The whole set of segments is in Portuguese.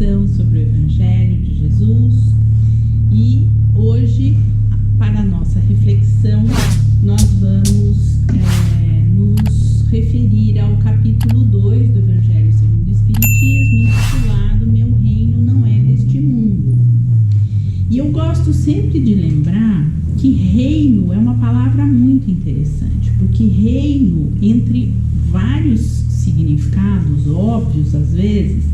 reflexão sobre o Evangelho de Jesus. E hoje, para a nossa reflexão, nós vamos nos referir ao capítulo 2 do Evangelho segundo o Espiritismo, intitulado Meu Reino Não É Deste Mundo. E eu gosto sempre de lembrar que reino é uma palavra muito interessante, porque reino, entre vários significados óbvios às vezes,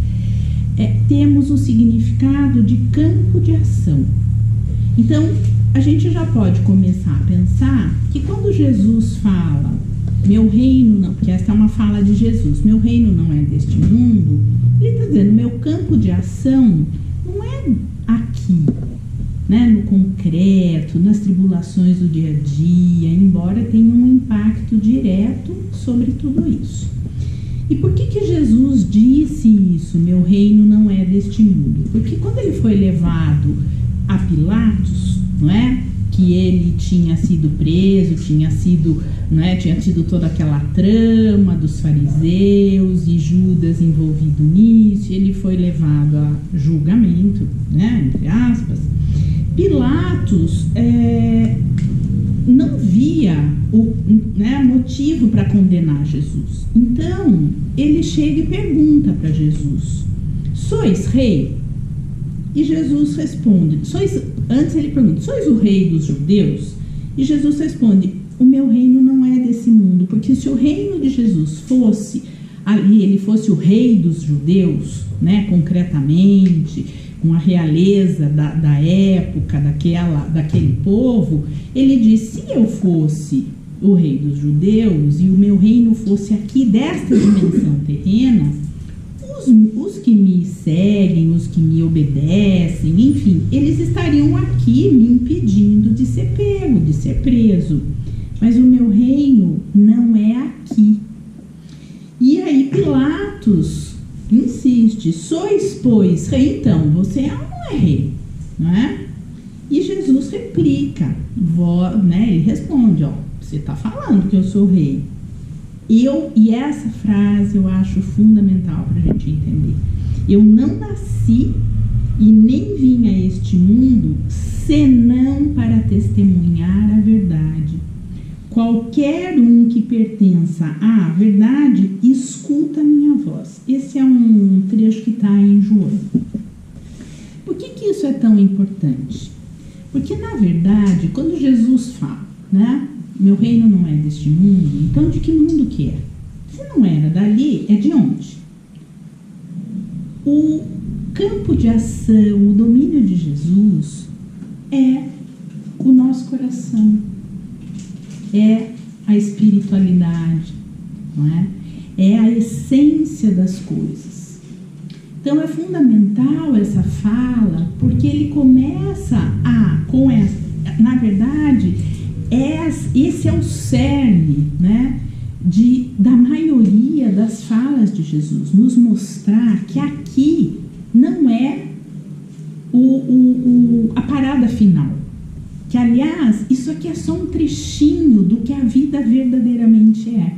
temos o significado de campo de ação. Então, a gente já pode começar a pensar que quando Jesus fala, meu reino não, porque essa é uma fala de Jesus, meu reino não é deste mundo, ele está dizendo, meu campo de ação não é aqui, né, no concreto, nas tribulações do dia a dia, embora tenha um impacto direto sobre tudo isso. E por que Jesus disse isso, meu reino não é deste mundo? Porque quando ele foi levado a Pilatos, não é? Que ele tinha sido preso, tinha tido toda aquela trama dos fariseus e Judas envolvido nisso, ele foi levado a julgamento, né, entre aspas. Pilatos não via motivo para condenar Jesus. Então, ele chega e pergunta para Jesus, sois rei? E Jesus responde, antes ele pergunta, sois o rei dos judeus? E Jesus responde, o meu reino não é desse mundo, porque se o reino de Jesus fosse ali, ele fosse o rei dos judeus, né, concretamente, com a realeza da época, daquele povo, ele diz, se eu fosse o rei dos judeus e o meu reino fosse aqui desta dimensão terrena, os que me seguem, os que me obedecem, enfim, eles estariam aqui me impedindo de ser pego, de ser preso. Mas o meu reino não é aqui. E aí Pilatos insiste, sois, pois, rei, então, você é ou não é rei? Não é? E Jesus replica, ele responde, você está falando que eu sou rei. E essa frase eu acho fundamental para a gente entender. Eu não nasci e nem vim a este mundo senão para testemunhar a verdade. Qualquer um que pertença à verdade, escuta a minha voz. Esse é um trecho que está em João. Por que isso é tão importante? Porque, na verdade, quando Jesus fala, né, meu reino não é deste mundo, então de que mundo que é? Se não era dali, é de onde? O campo de ação, o domínio de Jesus é o nosso coração. É a espiritualidade, não é? É a essência das coisas. Então é fundamental essa fala, porque ele começa na verdade, esse é o cerne, né, da maioria das falas de Jesus, nos mostrar que aqui não é a parada final. Que, aliás, isso aqui é só um trechinho do que a vida verdadeiramente é.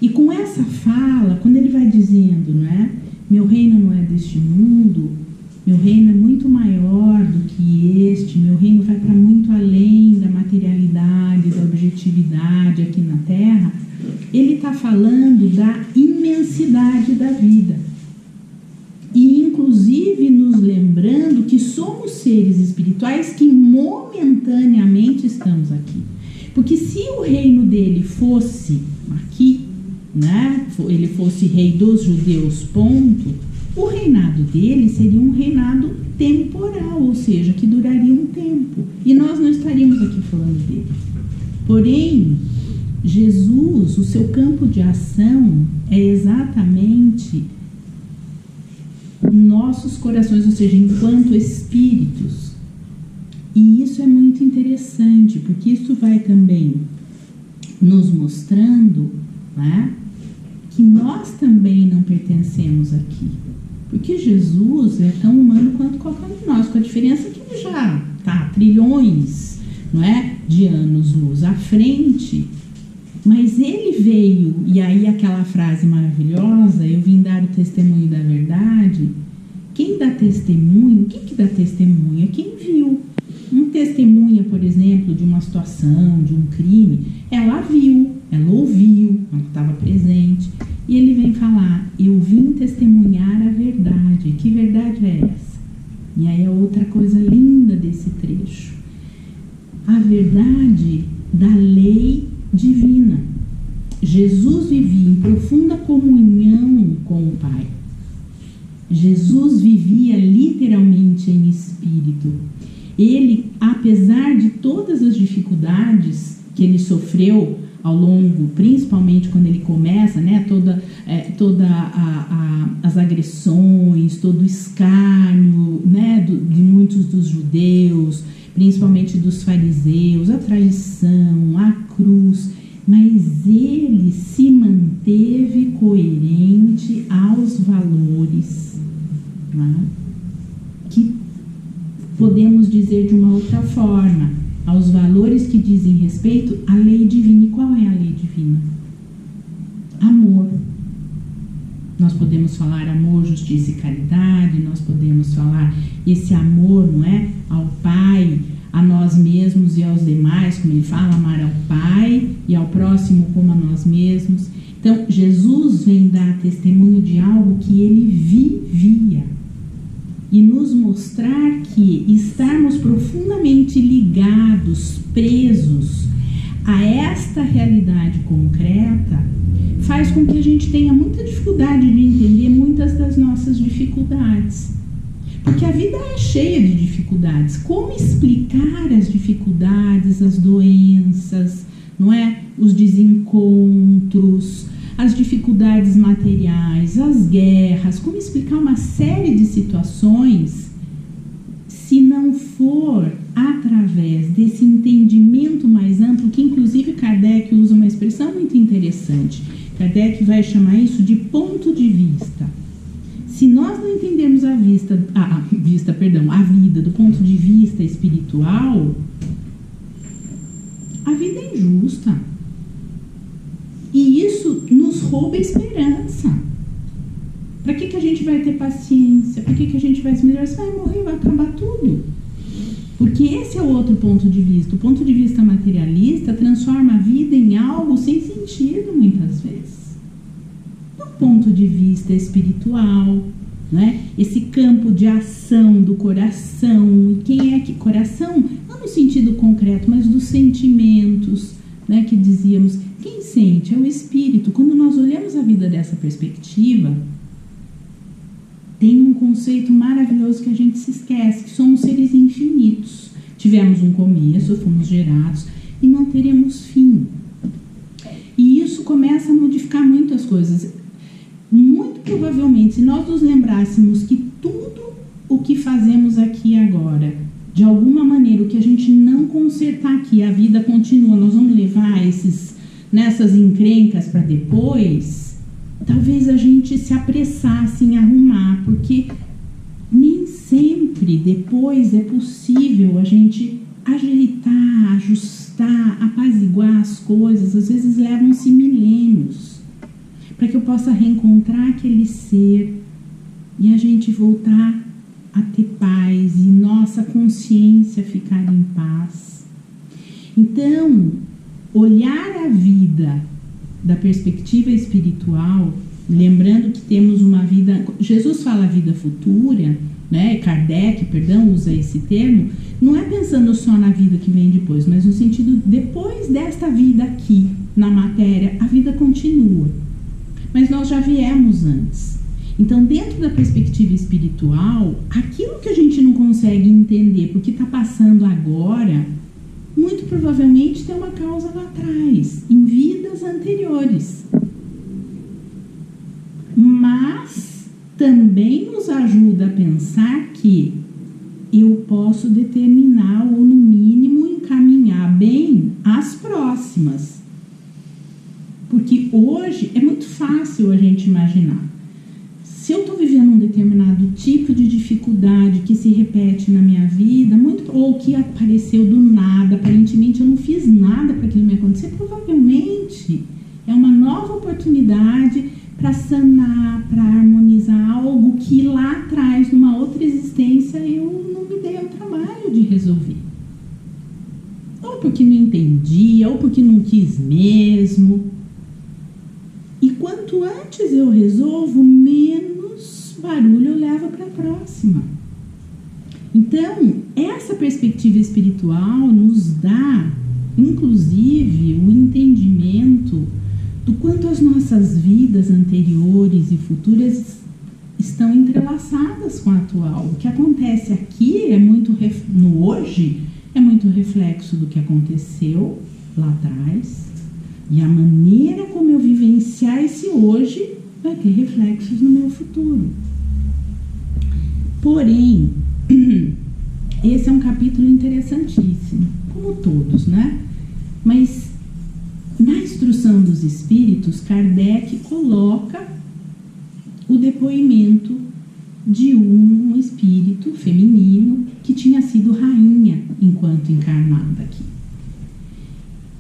E com essa fala, quando ele vai dizendo, não é? Meu reino não é deste mundo, meu reino é muito maior do que este, meu reino vai para muito além da materialidade, da objetividade aqui na Terra, ele está falando da imensidade da vida. E, inclusive, nos lembrando que somos seres espirituais que momentaneamente estamos aqui. Porque se o reino dele fosse aqui, né, ele fosse rei dos judeus, ponto, o reinado dele seria um reinado temporal, ou seja, que duraria um tempo. E nós não estaríamos aqui falando dele. Porém, Jesus, o seu campo de ação é exatamente nossos corações, ou seja, enquanto espíritos. E isso é muito interessante, porque isso vai também nos mostrando, né, que nós também não pertencemos aqui. Porque Jesus é tão humano quanto qualquer um de nós, com a diferença que ele já está trilhões, não é, de anos-luz à frente. Mas ele veio, e aí aquela frase maravilhosa, eu vim dar o testemunho da verdade, Quem dá testemunho, quem que dá testemunho? É quem viu. Um testemunha, por exemplo, de uma situação, de um crime, ela viu, ela ouviu, ela estava presente. E ele vem falar, eu vim testemunhar a verdade. Que verdade é essa? E aí é outra coisa linda desse trecho. A verdade da lei divina. Jesus vivia em profunda comunhão com o Pai. Jesus vivia literalmente em espírito. Ele, apesar de todas as dificuldades que ele sofreu ao longo, principalmente quando ele começa, né, as agressões, todo o escárnio, né, de muitos dos judeus, principalmente dos fariseus, a traição, a cruz, mas ele se manteve coerente aos valores, né, que podemos dizer de uma outra forma, aos valores que dizem respeito à lei divina. E qual é a lei divina? Amor. Nós podemos falar amor, justiça e caridade, nós podemos falar esse amor, não é? Ao Pai, a nós mesmos e aos demais, como ele fala, amar ao Pai e ao próximo como a nós mesmos. Então, Jesus vem dar testemunho de algo que ele vivia e nos mostrar que estarmos profundamente ligados, presos a esta realidade concreta, faz com que a gente tenha muita dificuldade de entender muitas das nossas dificuldades. Porque a vida é cheia de dificuldades. Como explicar as dificuldades, as doenças, não é? Os desencontros, as dificuldades materiais, as guerras, como explicar uma série de situações se não for através desse entendimento mais amplo, que inclusive Kardec usa uma expressão muito interessante. Kardec vai chamar isso de ponto de vista. Se nós não entendermos a vida do ponto de vista espiritual, a vida é injusta. E isso nos rouba a esperança. Para que a gente vai ter paciência? Para que a gente vai se melhorar? Você vai morrer, vai acabar tudo. Porque esse é o outro ponto de vista. O ponto de vista materialista transforma a vida em algo sem sentido, muitas vezes. Do ponto de vista espiritual, né? Esse campo de ação do coração. E quem é que... Coração, não no sentido concreto, mas dos sentimentos, né? Que dizíamos... Quem sente? É o espírito. Quando nós olhamos a vida dessa perspectiva, tem um conceito maravilhoso que a gente se esquece, que somos seres infinitos. Tivemos um começo, fomos gerados e não teremos fim. E isso começa a modificar muitas coisas. Muito provavelmente, se nós nos lembrássemos que tudo o que fazemos aqui agora, de alguma maneira, o que a gente não consertar aqui, a vida continua, nós vamos levar nessas encrencas para depois, talvez a gente se apressasse em arrumar, porque nem sempre depois é possível a gente ajeitar, ajustar, apaziguar as coisas. Às vezes levam-se milênios para que eu possa reencontrar aquele ser e a gente voltar a ter paz e nossa consciência ficar em paz. Então, olhar a vida da perspectiva espiritual, lembrando que temos uma vida... Jesus fala vida futura, né? Kardec, usa esse termo, não é pensando só na vida que vem depois, mas no sentido, depois desta vida aqui, na matéria, a vida continua. Mas nós já viemos antes. Então, dentro da perspectiva espiritual, aquilo que a gente não consegue entender porque está passando agora, muito provavelmente tem uma causa lá atrás, em vidas anteriores. Mas também nos ajuda a pensar que eu posso determinar ou, no mínimo, encaminhar bem as próximas. Porque hoje é muito fácil a gente imaginar. Se eu estou vivendo um determinado tipo de dificuldade que se repete na minha vida, ou que apareceu do nada, aparentemente eu não fiz nada para aquilo me acontecer, provavelmente é uma nova oportunidade para sanar, para harmonizar algo que lá atrás, numa porque não entendia, ou porque não quis mesmo. E quanto antes eu resolvo, menos barulho eu levo para a próxima. Então, essa perspectiva espiritual nos dá, inclusive, o entendimento do quanto as nossas vidas anteriores e futuras estão entrelaçadas com a atual. O que acontece aqui é muito no hoje é muito reflexo do que aconteceu lá atrás, e a maneira como eu vivenciar esse hoje vai ter reflexos no meu futuro. Porém, esse é um capítulo interessantíssimo, como todos, né? Mas na Instrução dos Espíritos, Kardec coloca o depoimento de um espírito feminino que tinha sido rainha enquanto encarnada aqui.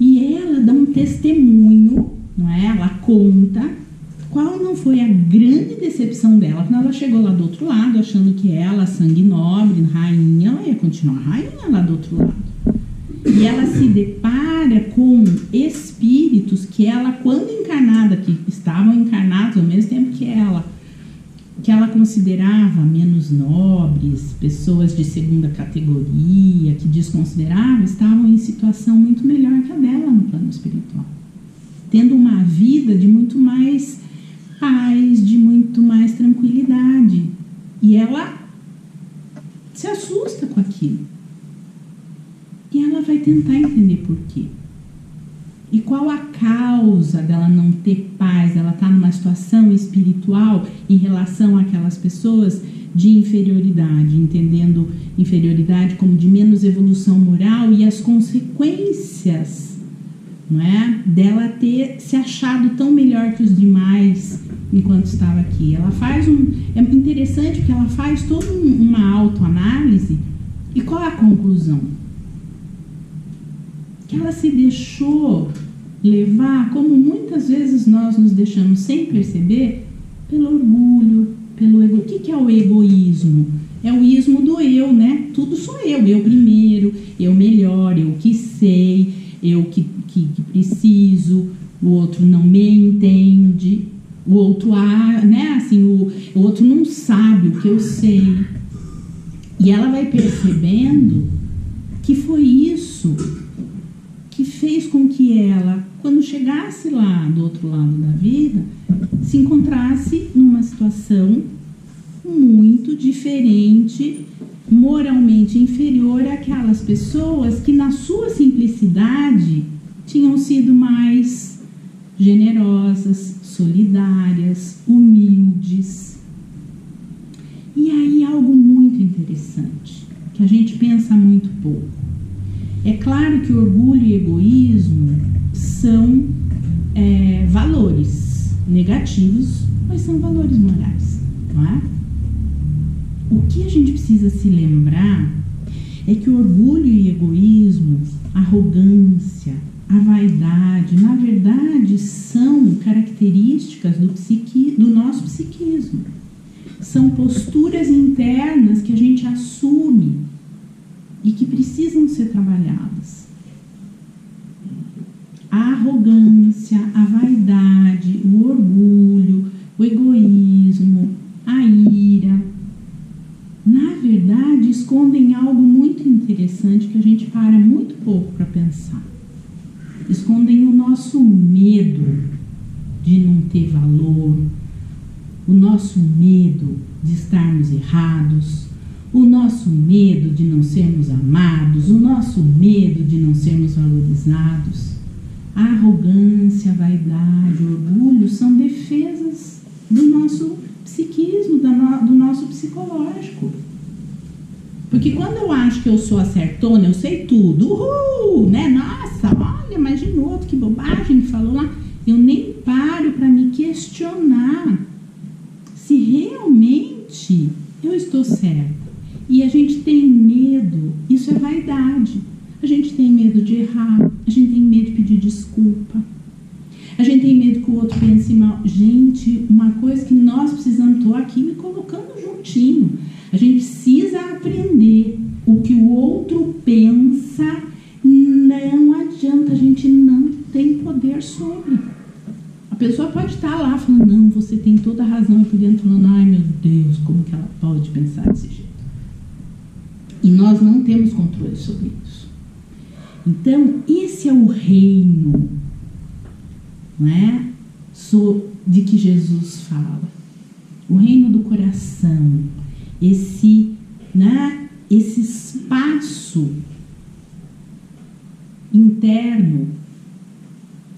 E ela dá um testemunho, não é? Ela conta qual não foi a grande decepção dela quando ela chegou lá do outro lado, achando que ela, sangue nobre, rainha, ela ia continuar rainha lá do outro lado. E ela se depara com espíritos que ela, quando encarnada, que estavam encarnados ao mesmo tempo que ela considerava menos nobres, pessoas de segunda categoria, que desconsiderava, estavam em situação muito melhor que a dela no plano espiritual. Tendo uma vida de muito mais paz, de muito mais tranquilidade. E ela se assusta com aquilo. E ela vai tentar entender por quê. E qual a causa dela não ter paz, ela estar numa situação espiritual em relação àquelas pessoas de inferioridade, entendendo inferioridade como de menos evolução moral e as consequências, não é, dela ter se achado tão melhor que os demais enquanto estava aqui. Ela faz é interessante porque ela faz toda uma autoanálise. E qual é a conclusão? Que ela se deixou levar, como muitas vezes nós nos deixamos sem perceber, pelo orgulho, pelo ego. O que é o egoísmo? É o ismo do eu, né? Tudo sou eu primeiro, eu melhor, eu que sei, eu que preciso, o outro não me entende, o outro, né? Assim, o outro não sabe o que eu sei. E ela vai percebendo que foi isso que fez com que ela, quando chegasse lá do outro lado da vida, se encontrasse numa situação muito diferente, moralmente inferior àquelas pessoas que, na sua simplicidade, tinham sido mais generosas, solidárias, humildes. E aí algo muito interessante, que a gente pensa muito pouco. É claro que orgulho e egoísmo são valores negativos, mas são valores morais, não é? O que a gente precisa se lembrar é que orgulho e egoísmo, arrogância, a vaidade, na verdade, são características do nosso psiquismo. São posturas internas que a gente assume e que precisam ser trabalhadas. A arrogância, a vaidade, o orgulho, o egoísmo, a ira, na verdade, escondem algo muito interessante que a gente para muito pouco para pensar. Escondem o nosso medo de não ter valor, o nosso medo de estarmos errados, o nosso medo de não sermos amados, o nosso medo de não sermos valorizados. A arrogância, a vaidade, o orgulho são defesas do nosso psiquismo, do nosso psicológico. Porque quando eu acho que eu sou a certona, eu sei tudo, né? Nossa, olha, imaginou outro, que bobagem que falou lá. Eu nem paro para me questionar se realmente eu estou certa. E a gente tem medo, isso é vaidade. A gente tem medo de errar, a gente tem medo de pedir desculpa, a gente tem medo que o outro pense mal. Gente, uma coisa que nós precisamos, estou aqui me colocando juntinho, a gente precisa aprender o que o outro pensa, não sobre. A pessoa pode estar lá falando, não, você tem toda a razão, e por dentro falando, ai meu Deus, como que ela pode pensar desse jeito? E nós não temos controle sobre isso. Então, esse é o reino, não é? De que Jesus fala. O reino do coração. Esse espaço interno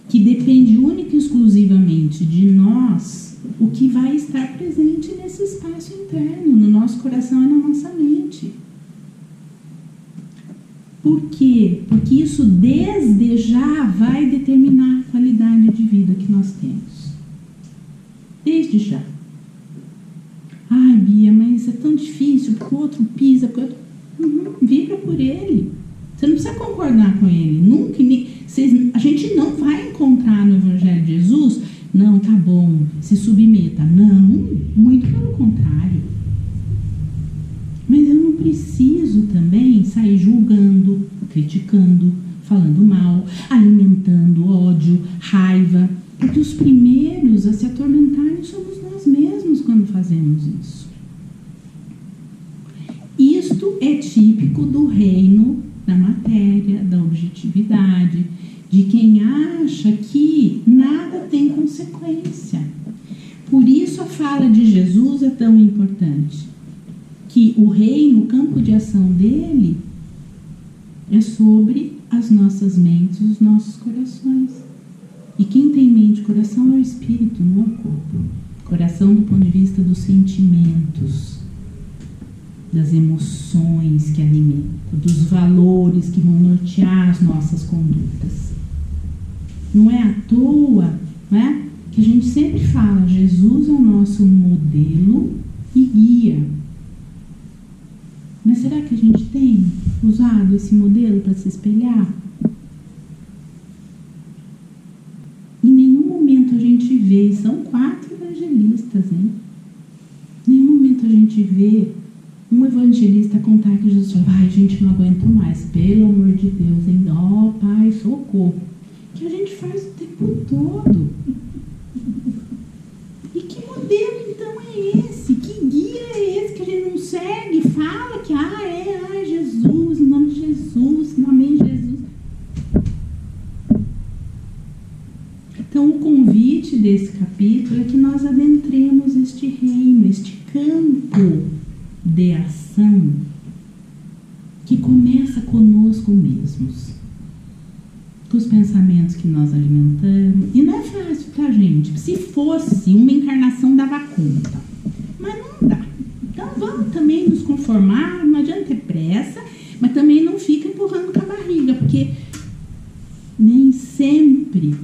que depende única e exclusivamente de nós, o que vai estar presente nesse espaço interno, no nosso coração e na nossa mente. Por quê? Porque isso desde já vai determinar a qualidade de vida que nós temos. Desde já. Ai, Bia, mas é tão difícil, porque o outro pisa, porque o outro... vibra por ele. Você não precisa concordar com ele. Nunca, a gente não vai encontrar no Evangelho de Jesus, não, tá bom, se submeta. Não, muito pelo contrário. Mas eu não preciso também sair julgando, criticando, falando mal, alimentando ódio, raiva. Porque os primeiros a se atormentarem somos nós mesmos quando fazemos isso. Isto é típico do reino da matéria, da objetividade, de quem acha que nada tem consequência. Por isso a fala de Jesus é tão importante. Que o reino, o campo de ação dele, é sobre as nossas mentes, os nossos corações. E quem tem mente e coração é o espírito, não é o corpo. Coração do ponto de vista dos sentimentos, das emoções que alimentam, dos valores que vão nortear as nossas condutas. Não é à toa, né, que a gente sempre fala, Jesus é o nosso modelo e guia. Mas será que a gente tem usado esse modelo para se espelhar? Em nenhum momento a gente vê, são 4 evangelistas, hein? Em nenhum momento a gente vê um evangelista contar que Jesus falou, ai, gente, não aguento mais, pelo amor de Deus, hein? Ó, Pai, socorro. Que a gente faz o tempo todo. E que modelo, então, é esse? Que guia é esse que a gente não segue? Fala que, Jesus, em nome de Jesus, em nome de Jesus. Então, o convite desse capítulo é que nós adentremos este reino, este campo de ação que começa conosco mesmos, com os pensamentos que nós alimentamos. E não é fácil, tá, gente? Se fosse uma encarnação, dava conta, mas não dá. Então vamos também nos conformar, não adianta ter pressa, mas também não fica empurrando com a barriga, porque nem sempre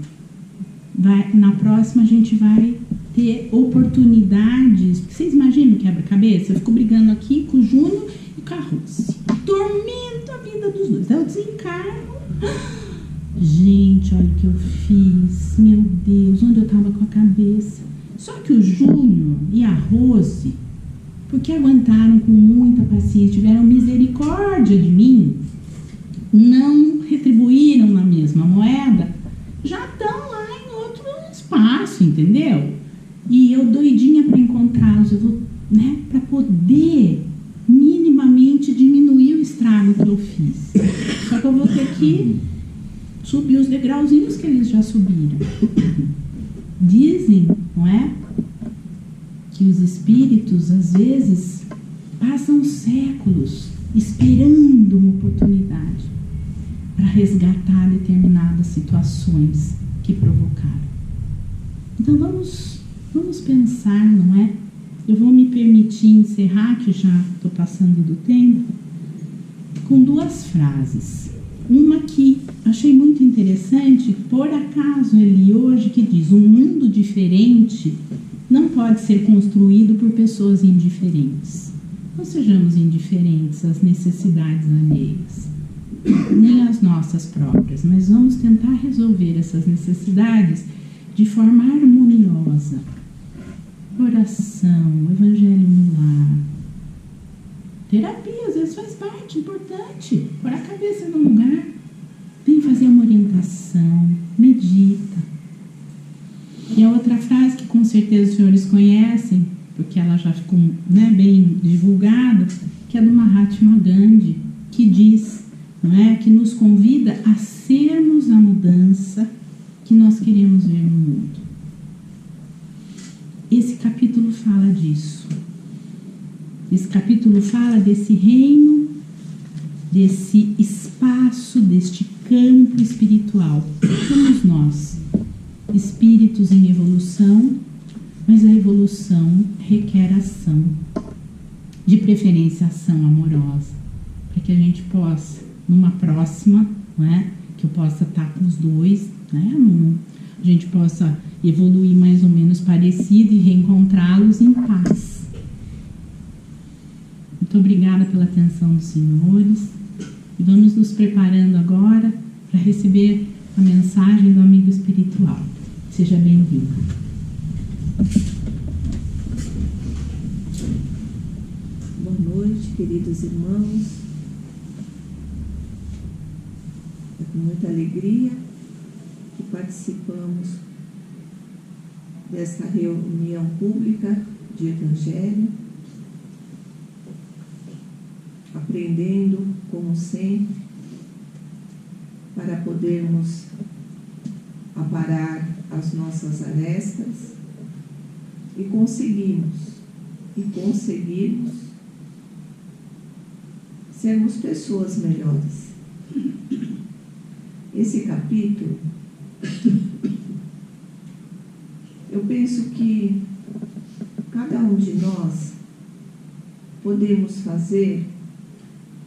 na próxima a gente vai ter oportunidades. Porque vocês imaginam quebra-cabeça? Eu fico brigando aqui com o Júnior e com a Rússia. Tormento a vida dos dois. Eu desencarno. Gente, olha o que eu fiz. Meu Deus, onde eu tava com a cabeça. Só que o Júnior e a Rose, porque aguentaram com muita paciência, tiveram misericórdia de mim, não retribuíram na mesma moeda, já estão lá em outro espaço, entendeu? E eu doidinha para encontrá-los, eu vou, né, para poder minimamente diminuir o estrago que eu fiz. Só que eu vou ter que subir os degrauzinhos que eles já subiram. Dizem, não é? Que os espíritos, às vezes, passam séculos esperando uma oportunidade para resgatar determinadas situações que provocaram. Então vamos pensar, não é? Eu vou me permitir encerrar, que já estou passando do tempo, com 2 frases. Uma que achei muito interessante, por acaso eu li hoje, que diz: um mundo diferente não pode ser construído por pessoas indiferentes. Não sejamos indiferentes às necessidades alheias, nem às nossas próprias, mas vamos tentar resolver essas necessidades de forma harmoniosa. Oração, evangelho no lar. Terapia, às vezes faz parte, importante. Pôr a cabeça no lugar. Vem fazer uma orientação, medita. certeza os senhores conhecem, porque ela já ficou, né, bem divulgada, que é do Mahatma Gandhi, que diz, não é, que nos convida a sermos a mudança que nós queremos ver no mundo. Esse capítulo fala disso. Esse capítulo fala desse reino, desse espaço, deste campo espiritual. Somos nós, espíritos em evolução, mas a evolução requer ação, de preferência ação amorosa, para que a gente possa, numa próxima, não é, que eu possa estar com os dois, né, a gente possa evoluir mais ou menos parecido e reencontrá-los em paz. Muito obrigada pela atenção dos senhores. E vamos nos preparando agora para receber a mensagem do amigo espiritual. Seja bem-vindo. Boa noite, queridos irmãos. É com muita alegria que participamos desta reunião pública de Evangelho, aprendendo, como sempre, para podermos aparar as nossas arestas e conseguirmos sermos pessoas melhores. Esse capítulo, eu penso que cada um de nós podemos fazer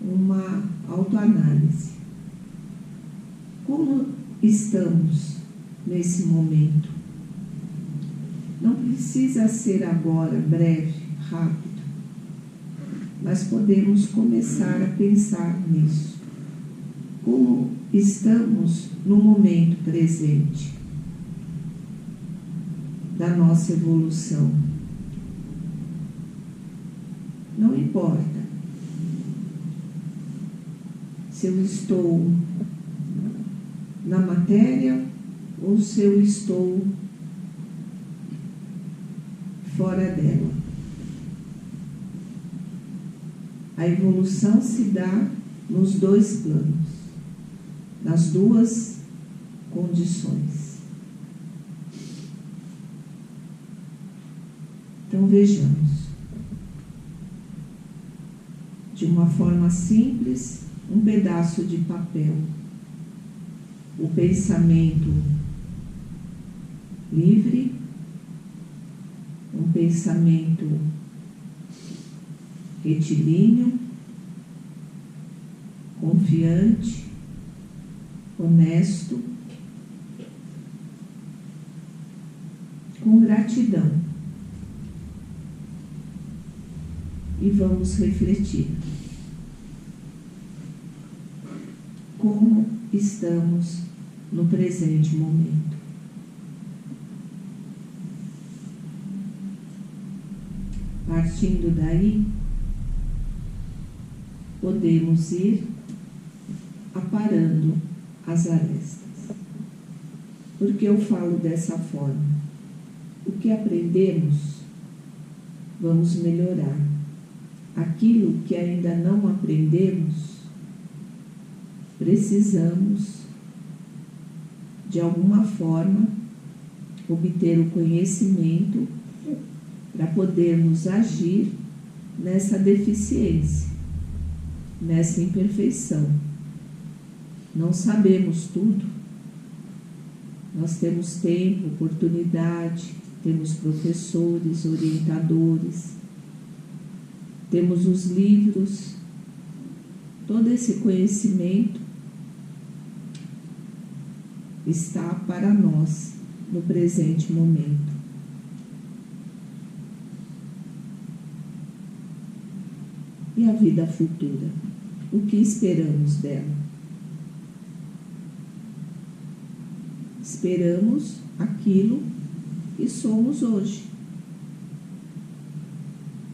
uma autoanálise. Como estamos nesse momento? Não precisa ser agora, breve, rápido, mas podemos começar a pensar nisso. Como estamos no momento presente da nossa evolução? Não importa se eu estou na matéria ou se eu estou fora dela. A evolução se dá nos dois planos, nas duas condições. Então vejamos, de uma forma simples, um pedaço de papel, o pensamento livre, um pensamento retilíneo, confiante, honesto, com gratidão. E vamos refletir. Como estamos no presente momento? Partindo daí, podemos ir aparando as arestas. Por que eu falo dessa forma? O que aprendemos, vamos melhorar. Aquilo que ainda não aprendemos, precisamos, de alguma forma, obter o conhecimento para podermos agir nessa deficiência, nessa imperfeição. Não sabemos tudo. Nós temos tempo, oportunidade, temos professores, orientadores, temos os livros, todo esse conhecimento está para nós no presente momento. E a vida futura? O que esperamos dela? Esperamos aquilo que somos hoje.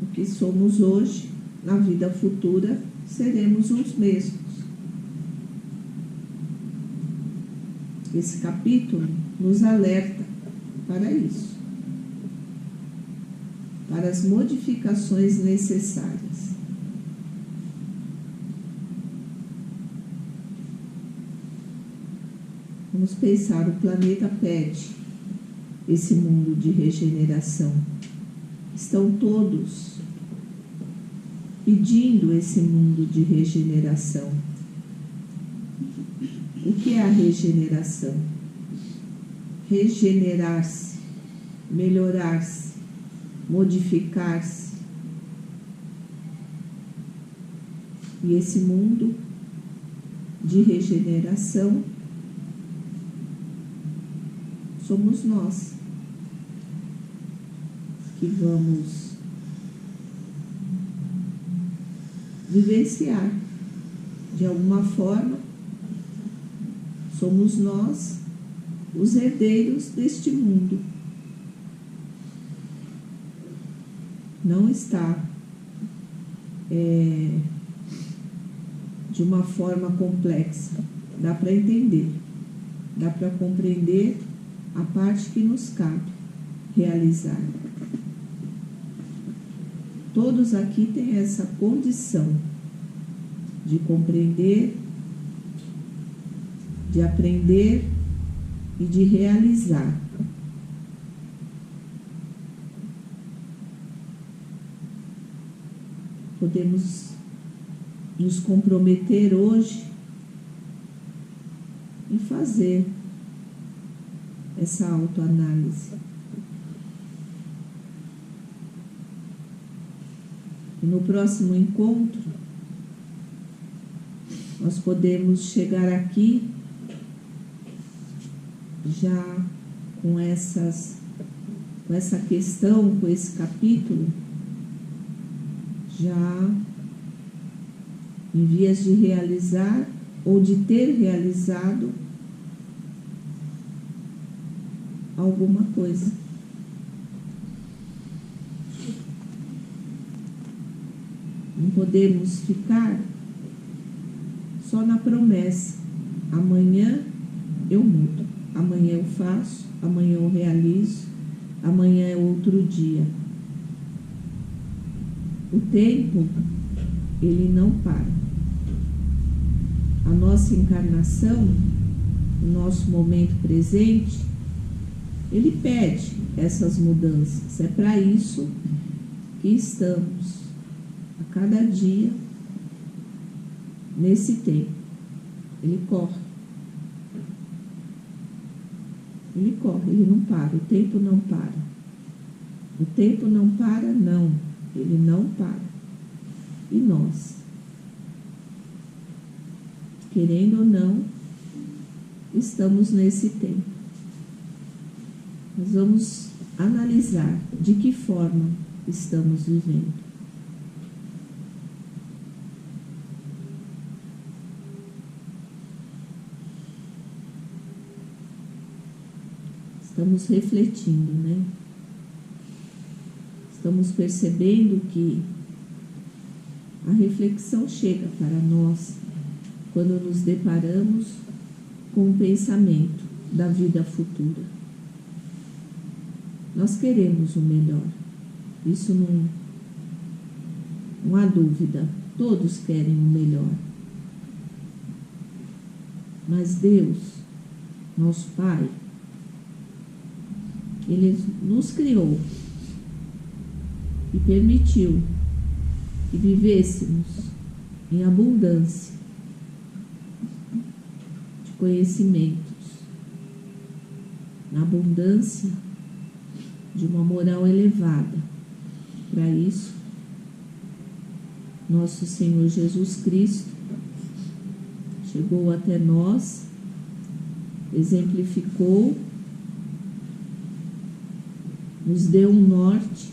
O que somos hoje, na vida futura, seremos os mesmos. Esse capítulo nos alerta para isso. para as modificações necessárias. Vamos pensar, o planeta pede esse mundo de regeneração. Estão todos pedindo esse mundo de regeneração. O que é a regeneração? Regenerar-se, melhorar-se, modificar-se. E esse mundo de regeneração somos nós que vamos vivenciar. De alguma forma, somos nós os herdeiros deste mundo. Não está de uma forma complexa. Dá para entender, dá para compreender a parte que nos cabe realizar. Todos aqui têm essa condição de compreender, de aprender e de realizar. Podemos nos comprometer hoje em fazer essa autoanálise. E no próximo encontro, nós podemos chegar aqui já com essa questão, com esse capítulo, já em vias de realizar ou de ter realizado alguma coisa. Não podemos ficar só na promessa. Amanhã eu mudo, amanhã eu faço, amanhã eu realizo, amanhã é outro dia. O tempo, ele não para. A nossa encarnação, o nosso momento presente, ele pede essas mudanças. É para isso que estamos a cada dia nesse tempo. Ele corre. Ele corre, ele não para. O tempo não para. O tempo não para, não. Ele não para. E nós, querendo ou não, estamos nesse tempo. Nós vamos analisar de que forma estamos vivendo. Estamos refletindo, né? Estamos percebendo que a reflexão chega para nós quando nos deparamos com o pensamento da vida futura. Nós queremos o melhor, isso não há dúvida, todos querem o melhor. Mas Deus, nosso Pai, Ele nos criou e permitiu que vivêssemos em abundância de conhecimentos, na abundância de uma moral elevada. Para isso, nosso Senhor Jesus Cristo chegou até nós, exemplificou, nos deu um norte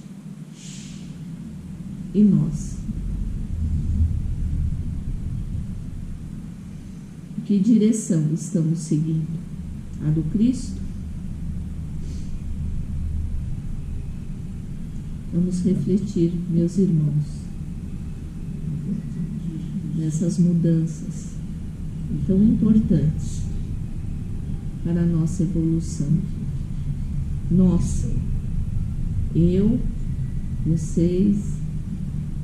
e nós. Que direção estamos seguindo? A do Cristo? Vamos refletir, meus irmãos, nessas mudanças tão importantes para a nossa evolução. Nossa, eu vocês,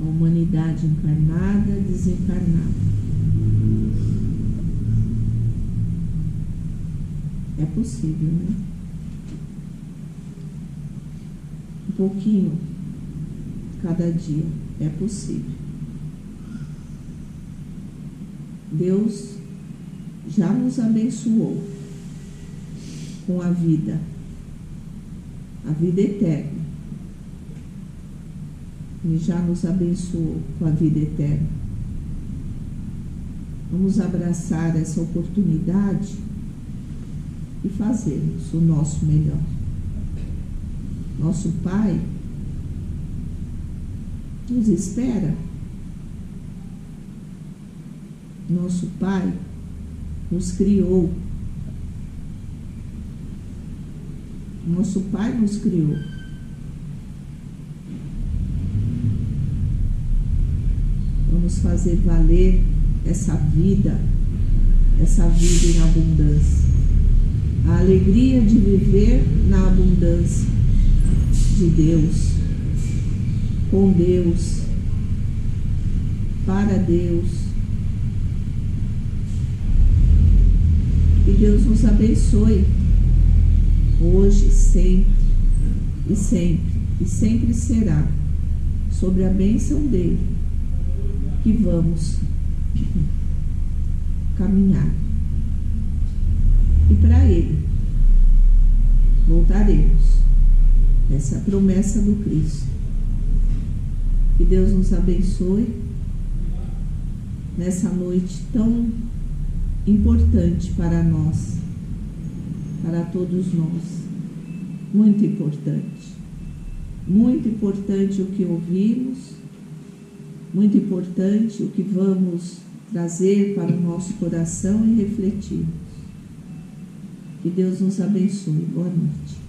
a humanidade encarnada, desencarnada. É possível, né? Um pouquinho cada dia é possível. Deus já nos abençoou com a vida eterna. Ele já nos abençoou com a vida eterna. Vamos abraçar essa oportunidade e fazermos o nosso melhor. Nosso Pai nos espera. Nosso Pai nos criou. Nosso Pai nos criou. Vamos fazer valer essa vida em abundância. A alegria de viver na abundância de Deus, com Deus, para Deus. Que Deus nos abençoe hoje, sempre e sempre, e sempre será sobre a bênção dele que vamos caminhar. E para ele voltaremos. Essa é a promessa do Cristo. Que Deus nos abençoe nessa noite tão importante para nós, para todos nós. Muito importante. Muito importante o que ouvimos, muito importante o que vamos trazer para o nosso coração e refletir. Que Deus nos abençoe. Boa noite.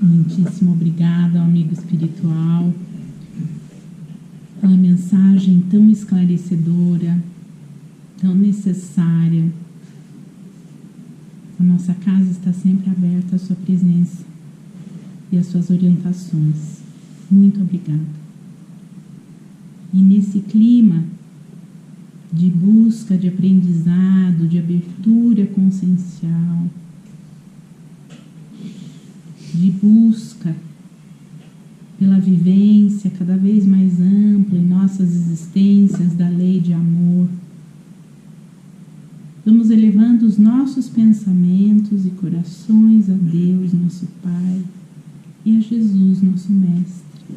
Muitíssimo obrigada, amigo espiritual, pela mensagem tão esclarecedora, tão necessária. A nossa casa está sempre aberta à sua presença e às suas orientações. Muito obrigada. E nesse clima de busca, de aprendizado, de abertura consciencial, de busca pela vivência cada vez mais ampla em nossas existências da lei de amor, vamos elevando os nossos pensamentos e corações a Deus, nosso Pai, e a Jesus, nosso Mestre,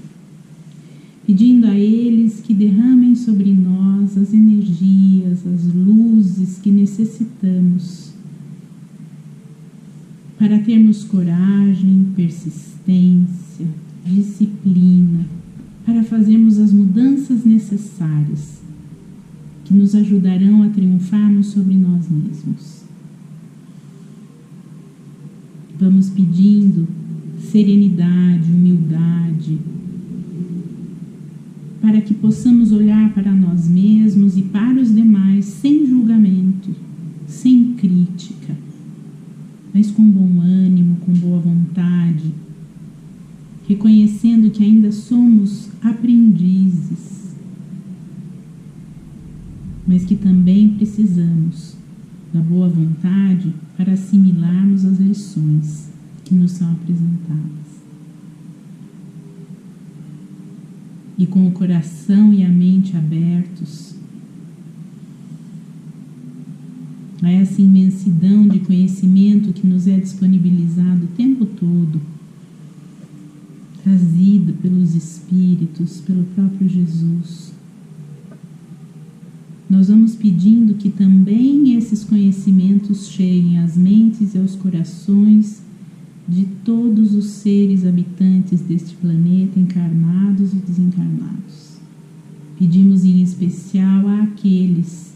pedindo a eles que derramem sobre nós as energias, as luzes que necessitamos para termos coragem, persistência, disciplina, para fazermos as mudanças necessárias que nos ajudarão a triunfarmos sobre nós mesmos. Vamos pedindo serenidade, humildade, para que possamos olhar para nós mesmos e para os demais sem julgamento, sem crítica, mas com bom ânimo, com boa vontade, reconhecendo que ainda somos aprendizes, mas que também precisamos da boa vontade para assimilarmos as lições que nos são apresentadas. E com o coração e a mente abertos a essa imensidão de conhecimento que nos é disponibilizado o tempo todo, trazida pelos Espíritos, pelo próprio Jesus, nós vamos pedindo que também esses conhecimentos cheguem às mentes e aos corações de todos os seres habitantes deste planeta, encarnados e desencarnados. Pedimos em especial àqueles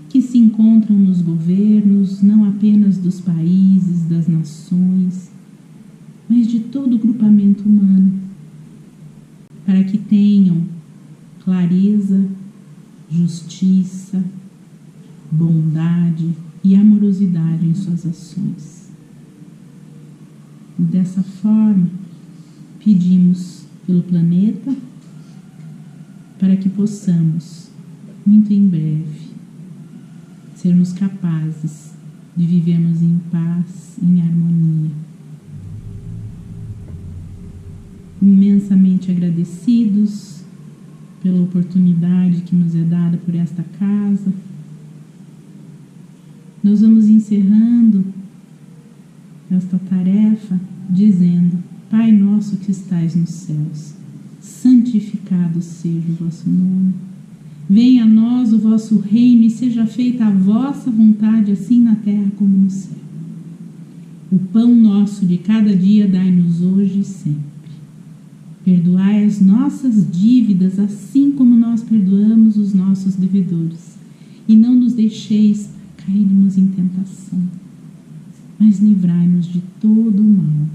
que se encontram nos governos, não apenas dos países, das nações, mas de todo o grupamento humano, para que tenham clareza, justiça, bondade e amorosidade em suas ações. E dessa forma, pedimos pelo planeta para que possamos, muito em breve, sermos capazes de vivermos em paz, em harmonia. Imensamente agradecidos pela oportunidade que nos é dada por esta casa. Nós vamos encerrando esta tarefa dizendo: Pai nosso que estais nos céus, santificado seja o vosso nome. Venha a nós o vosso reino e seja feita a vossa vontade, assim na terra como no céu. O pão nosso de cada dia dai-nos hoje e sempre. Perdoai as nossas dívidas, assim como nós perdoamos os nossos devedores. E não nos deixeis cairmos em tentação, mas livrai-nos de todo o mal,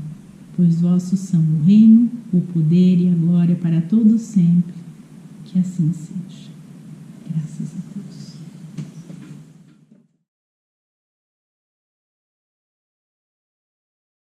pois vossos são o reino, o poder e a glória para todos sempre. Que assim seja. Graças a Deus.